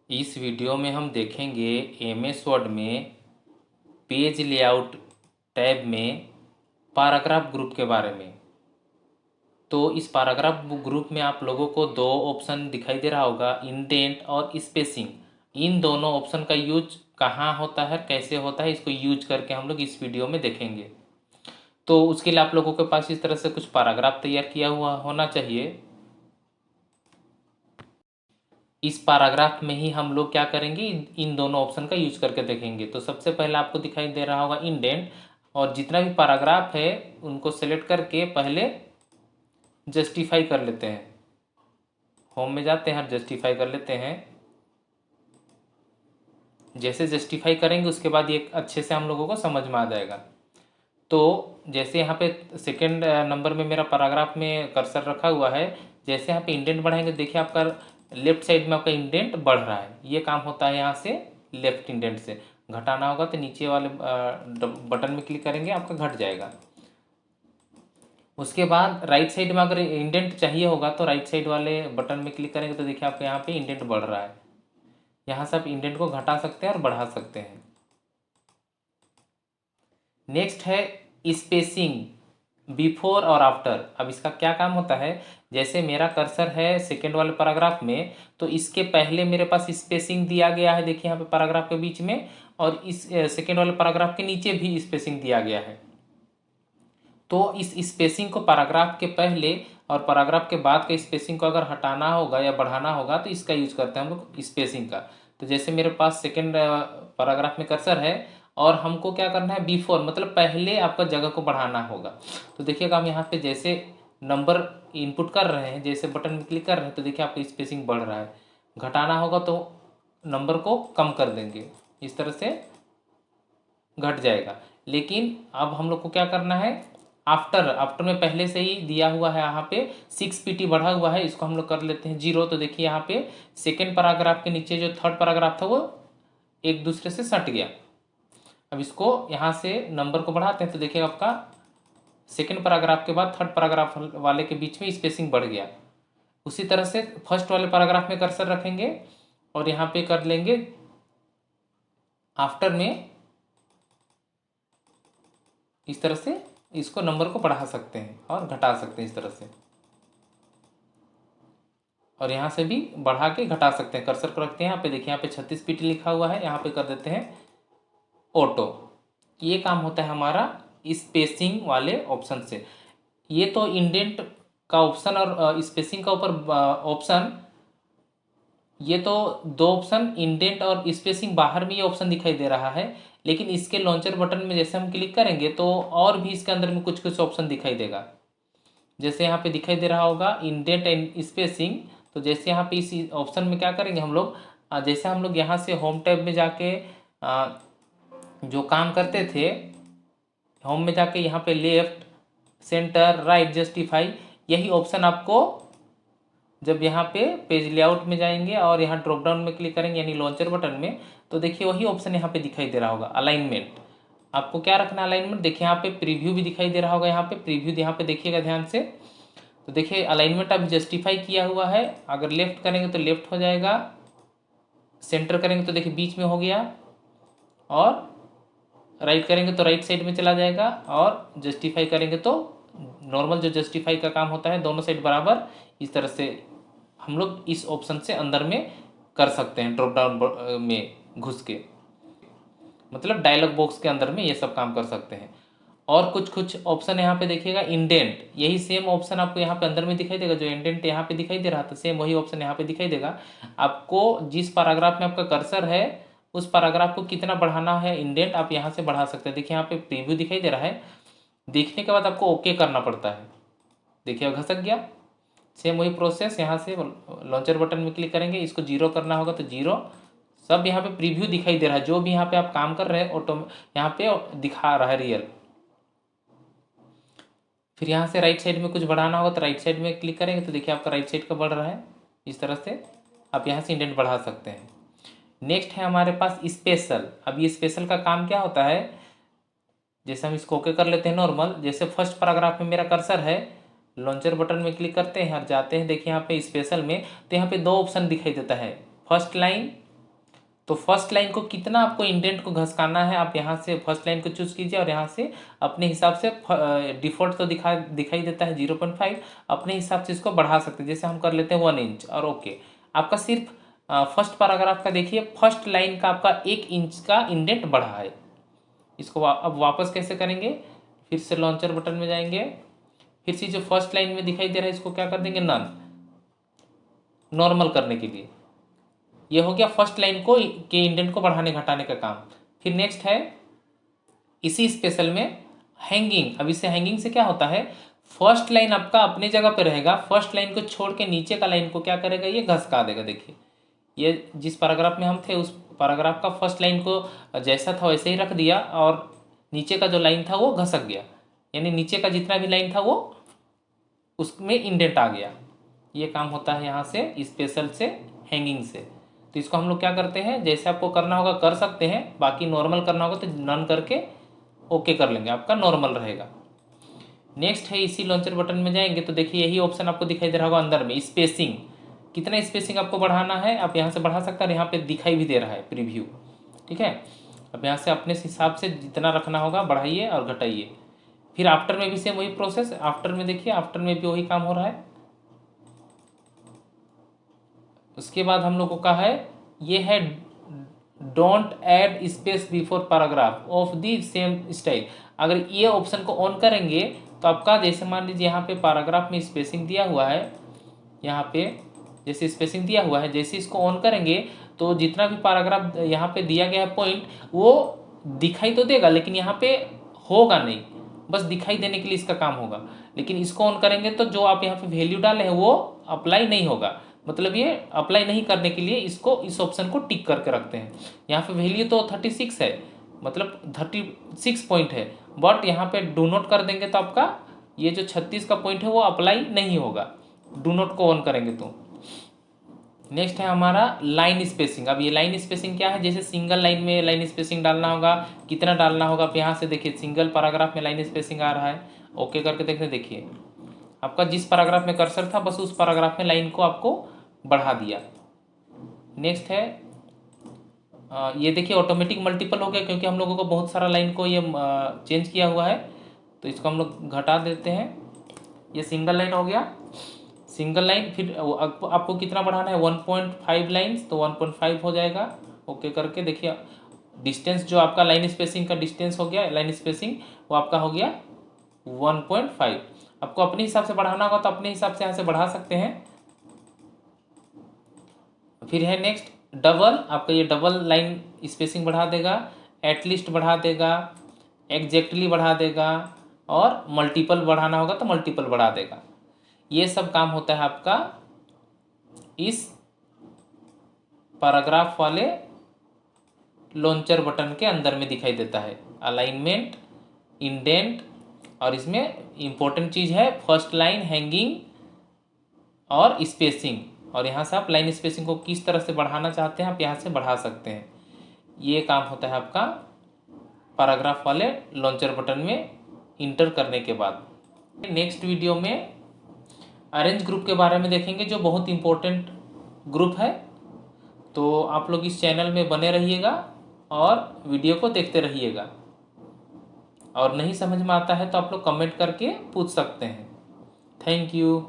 इस वीडियो में हम देखेंगे एमएस वर्ड में पेज लेआउट टैब में पैराग्राफ ग्रुप के बारे में। तो इस पैराग्राफ ग्रुप में आप लोगों को दो ऑप्शन दिखाई दे रहा होगा, इंडेंट और स्पेसिंग। इन दोनों ऑप्शन का यूज कहाँ होता है, कैसे होता है, इसको यूज करके हम लोग इस वीडियो में देखेंगे। तो उसके लिए आप लोगों के पास इस तरह से कुछ पैराग्राफ तैयार किया हुआ होना चाहिए। इस पैराग्राफ में ही हम लोग क्या करेंगे, इन दोनों ऑप्शन का यूज करके देखेंगे। तो सबसे पहले आपको दिखाई दे रहा होगा इंडेंट, और जितना भी पैराग्राफ है उनको सेलेक्ट करके पहले जस्टिफाई कर लेते हैं। होम में जाते हैं और जस्टिफाई कर लेते हैं। जैसे जस्टिफाई करेंगे उसके बाद ये अच्छे से हम लोगों को समझ में आ जाएगा। तो जैसे यहाँ पे सेकेंड नंबर में मेरा पैराग्राफ में कर्सर रखा हुआ है, जैसे यहाँ पे इंडेंट बढ़ाएंगे, देखिए आपका लेफ्ट साइड में आपका इंडेंट बढ़ रहा है। ये काम होता है यहाँ से लेफ्ट इंडेंट से। घटाना होगा तो नीचे वाले बटन में क्लिक करेंगे, आपका घट जाएगा। उसके बाद राइट साइड में अगर इंडेंट चाहिए होगा तो राइट साइड वाले बटन में क्लिक करेंगे तो देखिए आपको यहाँ पे इंडेंट बढ़ रहा है। यहाँ से आप इंडेंट को घटा सकते हैं और बढ़ा सकते हैं। नेक्स्ट है स्पेसिंग बिफोर और आफ्टर। अब इसका क्या काम होता है, जैसे मेरा कर्सर है सेकेंड वाले पैराग्राफ में, तो इसके पहले मेरे पास स्पेसिंग दिया गया है, देखिए यहाँ पे पैराग्राफ के बीच में, और इस सेकेंड वाले पैराग्राफ के नीचे भी स्पेसिंग दिया गया है। तो इस स्पेसिंग को पैराग्राफ के पहले और पैराग्राफ के बाद के स्पेसिंग को अगर हटाना होगा या बढ़ाना होगा तो इसका यूज करते हैं हम लोग स्पेसिंग का। तो जैसे मेरे पास सेकेंड पैराग्राफ में कर्सर है और हमको क्या करना है, बिफोर मतलब पहले आपका जगह को बढ़ाना होगा। तो देखिएगा हम यहाँ पे जैसे नंबर इनपुट कर रहे हैं, जैसे बटन में क्लिक कर रहे हैं तो देखिए आपका स्पेसिंग बढ़ रहा है। घटाना होगा तो नंबर को कम कर देंगे, इस तरह से घट जाएगा। लेकिन अब हम लोग को क्या करना है, आफ्टर में पहले से ही दिया हुआ है यहाँ पे 6 pt बढ़ा हुआ है, इसको हम लोग कर लेते हैं 0। तो देखिए यहाँ पे सेकेंड पैराग्राफ के नीचे जो थर्ड पैराग्राफ था वो एक दूसरे से सट गया। अब इसको यहाँ से नंबर को बढ़ाते हैं तो देखिए आपका सेकेंड पैराग्राफ के बाद थर्ड पैराग्राफ वाले के बीच में स्पेसिंग बढ़ गया। उसी तरह से फर्स्ट वाले पैराग्राफ में कर्सर रखेंगे और यहाँ पे कर लेंगे आफ्टर में, इस तरह से इसको नंबर को बढ़ा सकते हैं और घटा सकते हैं इस तरह से, और यहाँ से भी बढ़ा के घटा सकते हैं। कर्सर को रखते हैं यहाँ पे, देखिए यहाँ पे 36 pt लिखा हुआ है, यहाँ पे कर देते हैं ऑटो। ये काम होता है हमारा स्पेसिंग वाले ऑप्शन से। ये तो इंडेंट का ऑप्शन और स्पेसिंग का ऊपर ऑप्शन, ये तो दो ऑप्शन इंडेंट और स्पेसिंग बाहर में ये ऑप्शन दिखाई दे रहा है, लेकिन इसके लॉन्चर बटन में जैसे हम क्लिक करेंगे तो और भी इसके अंदर में कुछ कुछ ऑप्शन दिखाई देगा। जैसे यहाँ पे दिखाई दे रहा होगा इंडेंट एंड स्पेसिंग। तो जैसे यहाँ पे इस ऑप्शन में क्या करेंगे हम लोग, जैसे हम लोग यहाँ से होम टैब में जाके जो काम करते थे, होम में जाके यहाँ पे लेफ्ट सेंटर राइट जस्टिफाई, यही ऑप्शन आपको जब यहाँ पे पेज लेआउट में जाएंगे और यहाँ ड्रॉप डाउन में क्लिक करेंगे यानी लॉन्चर बटन में, तो देखिए वही ऑप्शन यहाँ पे दिखाई दे रहा होगा अलाइनमेंट। आपको क्या रखना है अलाइनमेंट, देखिए यहाँ पे प्रीव्यू भी दिखाई दे रहा होगा, यहाँ पे प्रीव्यू यहाँ पे देखिएगा ध्यान से। तो देखिए अलाइनमेंट अभी जस्टिफाई किया हुआ है, अगर लेफ्ट करेंगे तो लेफ्ट हो जाएगा, सेंटर करेंगे तो देखिए बीच में हो गया, और राइट करेंगे तो राइट साइड में चला जाएगा, और जस्टिफाई करेंगे तो नॉर्मल जो जस्टिफाई का काम होता है दोनों साइड बराबर, इस तरह से हम लोग इस ऑप्शन से अंदर में कर सकते हैं, ड्रॉप डाउन में घुस के, मतलब डायलॉग बॉक्स के अंदर में ये सब काम कर सकते हैं। और कुछ कुछ ऑप्शन यहाँ पे देखिएगा इंडेंट, यही सेम ऑप्शन आपको यहाँ पे अंदर में दिखाई देगा। जो इंडेंट यहाँ पे दिखाई दे रहा था सेम वही ऑप्शन यहाँ पे दिखाई देगा। आपको जिस पैराग्राफ में आपका कर्सर है उस पैराग्राफ को कितना बढ़ाना है इंडेंट, आप यहाँ से बढ़ा सकते हैं। देखिए यहाँ पे प्रीव्यू दिखाई दे रहा है, देखने के बाद आपको ओके करना पड़ता है। देखिए घसक गया, सेम वही प्रोसेस, यहाँ से लॉन्चर बटन में क्लिक करेंगे, इसको 0 करना होगा तो 0। सब यहाँ पे प्रीव्यू दिखाई दे रहा है, जो भी यहाँ पे आप काम कर रहे हैं ऑटो यहाँ पे दिखा रहा है रियल। फिर यहाँ से राइट साइड में कुछ बढ़ाना होगा तो राइट साइड में क्लिक करेंगे तो देखिए आपका राइट साइड का बढ़ रहा है। इस तरह से आप यहाँ से इंडेंट बढ़ा सकते हैं। नेक्स्ट है हमारे पास स्पेशल। अब ये स्पेशल का काम क्या होता है, जैसे हम इसको ओके कर लेते हैं नॉर्मल, जैसे फर्स्ट पैराग्राफ में मेरा कर्सर है, लॉन्चर बटन में क्लिक करते हैं और जाते हैं, देखिए यहाँ पे स्पेशल में, तो यहाँ पे दो ऑप्शन दिखाई देता है, फर्स्ट लाइन तो फर्स्ट लाइन को कितना आपको इंडेंट को घसकाना है, आप यहाँ से फर्स्ट लाइन को चूज कीजिए और यहाँ से अपने हिसाब से डिफॉल्ट तो दिखाई देता है 0.5, अपने हिसाब से इसको बढ़ा सकते हैं। जैसे हम कर लेते हैं 1 इंच और ओके। आपका सिर्फ फर्स्ट पैराग्राफ का देखिए, फर्स्ट लाइन का आपका 1 इंच का इंडेंट बढ़ा है। इसको अब वापस कैसे करेंगे, फिर से लॉन्चर बटन में जाएंगे, फिर से जो फर्स्ट लाइन में दिखाई दे रहा है इसको क्या कर देंगे, नन, नॉर्मल करने के लिए। ये हो गया फर्स्ट लाइन को के इंडेंट को बढ़ाने घटाने का काम। फिर नेक्स्ट है इसी स्पेशल में हैंगिंग। अब इससे हैंगिंग से क्या होता है, फर्स्ट लाइन आपका अपने जगह पे रहेगा, फर्स्ट लाइन को छोड़ के नीचे का लाइन को क्या करेगा, ये घसका देगा। देखिए ये जिस पैराग्राफ में हम थे उस पैराग्राफ का फर्स्ट लाइन को जैसा था वैसे ही रख दिया और नीचे का जो लाइन था वो घसक गया, यानी नीचे का जितना भी लाइन था वो उसमें इंडेंट आ गया। ये काम होता है यहाँ से स्पेशल से, हैंगिंग से। तो इसको हम लोग क्या करते हैं, जैसे आपको करना होगा कर सकते हैं, बाकी नॉर्मल करना होगा तो नन करके ओके कर लेंगे, आपका नॉर्मल रहेगा। नेक्स्ट है इसी लॉन्चर बटन में जाएंगे तो देखिए यही ऑप्शन आपको दिखाई दे रहा होगा अंदर में, स्पेसिंग। कितना स्पेसिंग आपको बढ़ाना है आप यहाँ से बढ़ा सकते हैं, यहाँ पे दिखाई भी दे रहा है प्रीव्यू, ठीक है। अब यहाँ से अपने हिसाब से जितना रखना होगा बढ़ाइए और घटाइए। फिर आफ्टर में भी सेम वही प्रोसेस, आफ्टर में देखिए आफ्टर में भी वही काम हो रहा है। उसके बाद हम लोगों का है ये है don't add space before paragraph of the same style. अगर ये ऑप्शन को ऑन करेंगे तो आपका जैसे मान लीजिए यहाँ पे पैराग्राफ में स्पेसिंग दिया हुआ है, यहाँ पे जैसे स्पेसिंग दिया हुआ है, जैसे इसको ऑन करेंगे तो जितना भी पैराग्राफ यहाँ पे दिया गया है पॉइंट वो दिखाई तो देगा लेकिन यहाँ पे होगा नहीं, बस दिखाई देने के लिए इसका काम होगा। लेकिन इसको ऑन करेंगे तो जो आप यहाँ पे वैल्यू डाले हैं वो अप्लाई नहीं होगा, मतलब ये अप्लाई नहीं करने के लिए इसको इस ऑप्शन को टिक करके रखते हैं। यहाँ पे वैल्यू तो 36 है, मतलब 36 पॉइंट है, बट यहाँ पे डू नोट कर देंगे तो आपका ये जो 36 का पॉइंट है वो अप्लाई नहीं होगा, डू नोट को ऑन करेंगे तो। नेक्स्ट है हमारा लाइन स्पेसिंग। अब ये लाइन स्पेसिंग क्या है, जैसे सिंगल लाइन में लाइन स्पेसिंग डालना होगा, कितना डालना होगा, आप यहाँ से देखिए सिंगल पैराग्राफ में लाइन स्पेसिंग आ रहा है, ओके करके देखते देखिए आपका जिस पैराग्राफ में कर्सर था बस उस पैराग्राफ में लाइन को आपको बढ़ा दिया। नेक्स्ट है ये देखिए ऑटोमेटिक मल्टीपल हो गया क्योंकि हम लोगों को बहुत सारा लाइन को ये चेंज किया हुआ है, तो इसको हम लोग घटा देते हैं। ये सिंगल लाइन हो गया, सिंगल लाइन। फिर आपको कितना बढ़ाना है 1.5 लाइन्स, तो 1.5 हो जाएगा, ओके करके देखिए डिस्टेंस जो आपका लाइन स्पेसिंग का डिस्टेंस हो गया, लाइन स्पेसिंग वो आपका हो गया 1.5। आपको अपने हिसाब से बढ़ाना होगा तो अपने हिसाब से यहाँ से बढ़ा सकते हैं। फिर है नेक्स्ट डबल, आपका ये डबल लाइन स्पेसिंग बढ़ा देगा, एटलीस्ट बढ़ा देगा, एग्जैक्टली बढ़ा देगा और मल्टीपल बढ़ाना होगा तो मल्टीपल बढ़ा देगा। ये सब काम होता है आपका इस पैराग्राफ वाले लॉन्चर बटन के अंदर में दिखाई देता है, अलाइनमेंट, इंडेंट, और इसमें इंपॉर्टेंट चीज़ है फर्स्ट लाइन, हैंगिंग और स्पेसिंग। और यहाँ से आप लाइन स्पेसिंग को किस तरह से बढ़ाना चाहते हैं आप यहाँ से बढ़ा सकते हैं। ये काम होता है आपका पैराग्राफ वाले लॉन्चर बटन में इंटर करने के बाद। नेक्स्ट वीडियो में अरेंज ग्रुप के बारे में देखेंगे जो बहुत इम्पोर्टेंट ग्रुप है, तो आप लोग इस चैनल में बने रहिएगा और वीडियो को देखते रहिएगा। और नहीं समझ में आता है तो आप लोग कमेंट करके पूछ सकते हैं। Thank you.